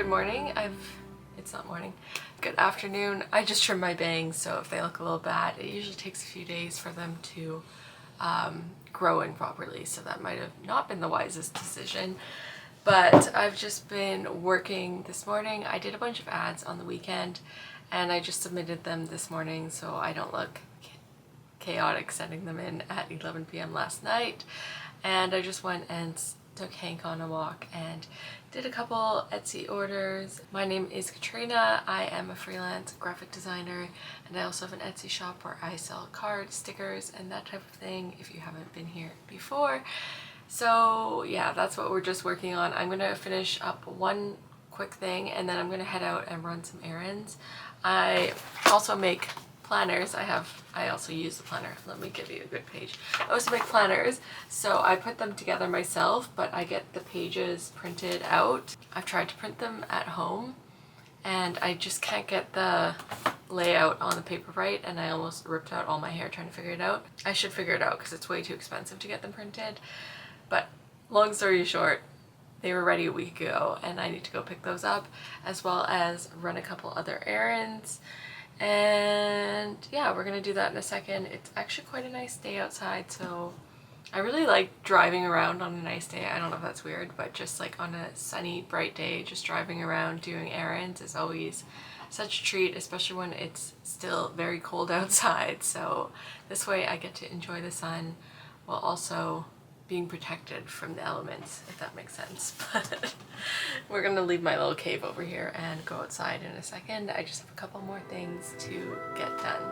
morning. It's not morning. Good afternoon. I just trimmed my bangs, so if they look a little bad, it usually takes a few days for them to grow in properly, so that might have not been the wisest decision. But I've just been working this morning. I did a bunch of ads on the weekend and I just submitted them this morning so I don't look chaotic sending them in at 11 p.m. last night. And I just went and took Hank on a walk and did a couple Etsy orders. My name is Katrina. I am a freelance graphic designer and I also have an Etsy shop where I sell cards, stickers, and that type of thing if you haven't been here before. So yeah, that's what we're just working on. I'm gonna finish up one quick thing and then I'm gonna head out and run some errands. I also make planners. I also use the planner. Let me give you a good page. I also make planners, so I put them together myself, but I get the pages printed out. I've tried to print them at home and I just can't get the layout on the paper right, and I almost ripped out all my hair trying to figure it out. I should figure it out because it's way too expensive to get them printed. But long story short, they were ready a week ago and I need to go pick those up, as well as run a couple other errands. And yeah, we're gonna do that in a second. It's actually quite a nice day outside, so I really like driving around on a nice day. I don't know if that's weird, but just like on a sunny, bright day, just driving around doing errands is always such a treat, especially when it's still very cold outside. So this way I get to enjoy the sun while also being protected from the elements, if that makes sense. But we're gonna leave my little cave over here and go outside in a second. I just have a couple more things to get done.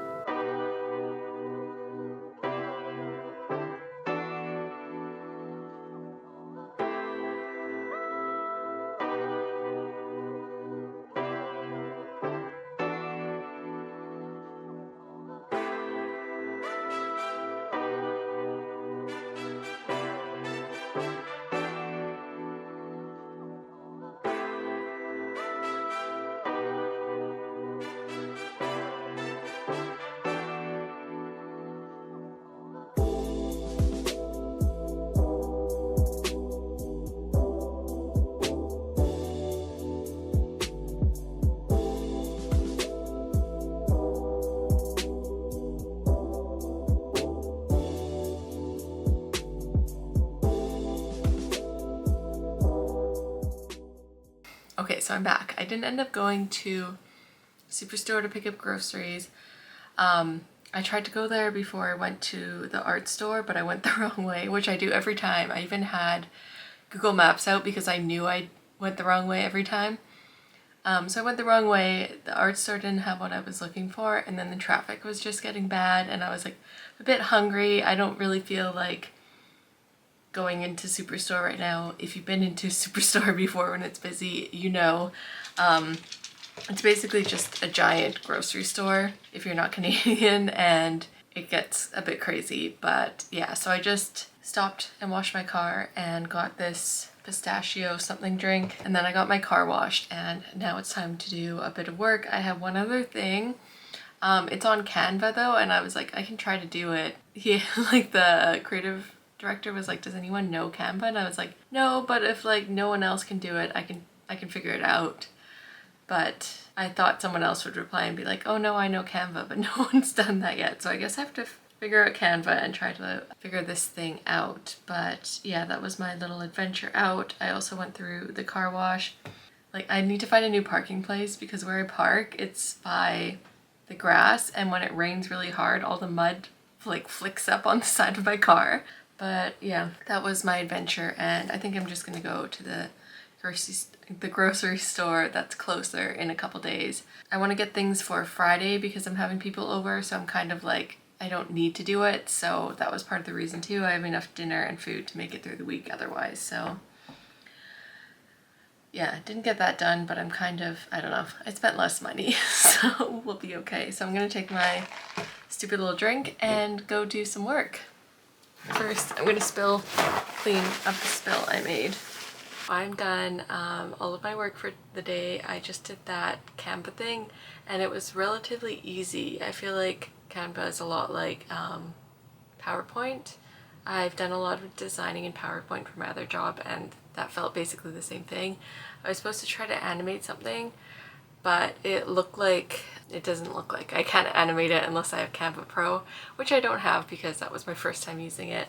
Okay, so I'm back. I didn't end up going to Superstore to pick up groceries. I tried to go there before I went to the art store, but I went the wrong way, which I do every time. I even had Google Maps out because I knew I went the wrong way every time. So I went the wrong way. The art store didn't have what I was looking for, and then the traffic was just getting bad, and I was like a bit hungry. I don't really feel like going into Superstore right now. If you've been into Superstore before when it's busy, you know. It's basically just a giant grocery store if you're not Canadian, and it gets a bit crazy. But yeah, so I just stopped and washed my car and got this pistachio something drink, and then I got my car washed, and now it's time to do a bit of work. I have one other thing. It's on Canva though, and I was like, I can try to do it. Yeah, like the creative director was like, does anyone know Canva? And I was like, no, but if like no one else can do it, I can figure it out. But I thought someone else would reply and be like, oh no, I know Canva, but no one's done that yet. So I guess I have to figure out Canva and try to figure this thing out. But yeah, that was my little adventure out. I also went through the car wash. Like, I need to find a new parking place because where I park, it's by the grass, and when it rains really hard, all the mud like flicks up on the side of my car. But yeah, that was my adventure, and I think I'm just gonna go to the grocery store that's closer in a couple days. I want to get things for Friday because I'm having people over, so I'm kind of like, I don't need to do it, so that was part of the reason too. I have enough dinner and food to make it through the week otherwise, so yeah, didn't get that done, but I'm kind of, I don't know, I spent less money, so we'll be okay. So I'm gonna take my stupid little drink and go do some work. First, I'm gonna clean up the spill I made. I'm done all of my work for the day. I just did that Canva thing and it was relatively easy. I feel like Canva is a lot like PowerPoint. I've done a lot of designing in PowerPoint for my other job, and that felt basically the same thing. I was supposed to try to animate something, but it doesn't look like I can't animate it unless I have Canva Pro, which I don't have because that was my first time using it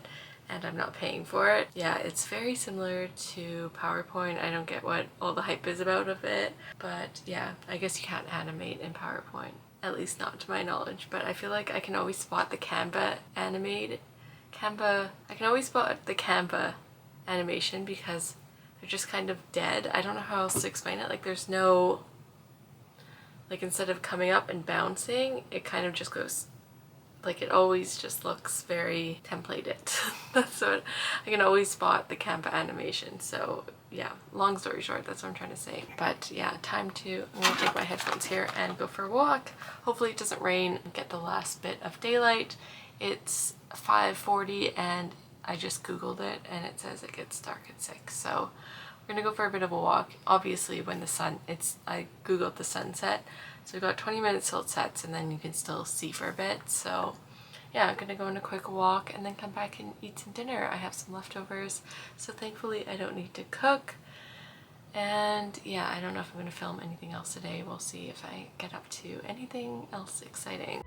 and I'm not paying for it. Yeah, it's very similar to PowerPoint. I don't get what all the hype is about of it, but yeah, I guess you can't animate in PowerPoint, at least not to my knowledge, but I feel like I can always spot the Canva animation because they're just kind of dead. I don't know how else to explain it. Like there's no, like instead of coming up and bouncing, it kind of just goes, like it always just looks very templated. That's what I can always spot, the Canva animation. So yeah, long story short, that's what I'm trying to say. But yeah, I'm gonna take my headphones here and go for a walk. Hopefully it doesn't rain and get the last bit of daylight. It's 5:40 and I just googled it and it says it gets dark at 6. So we're gonna go for a bit of a walk. Obviously when I googled the sunset, so we've got 20 minutes till it sets and then you can still see for a bit. So yeah, I'm gonna go on a quick walk and then come back and eat some dinner. I have some leftovers, so thankfully I don't need to cook. And yeah, I don't know if I'm gonna film anything else today. We'll see if I get up to anything else exciting.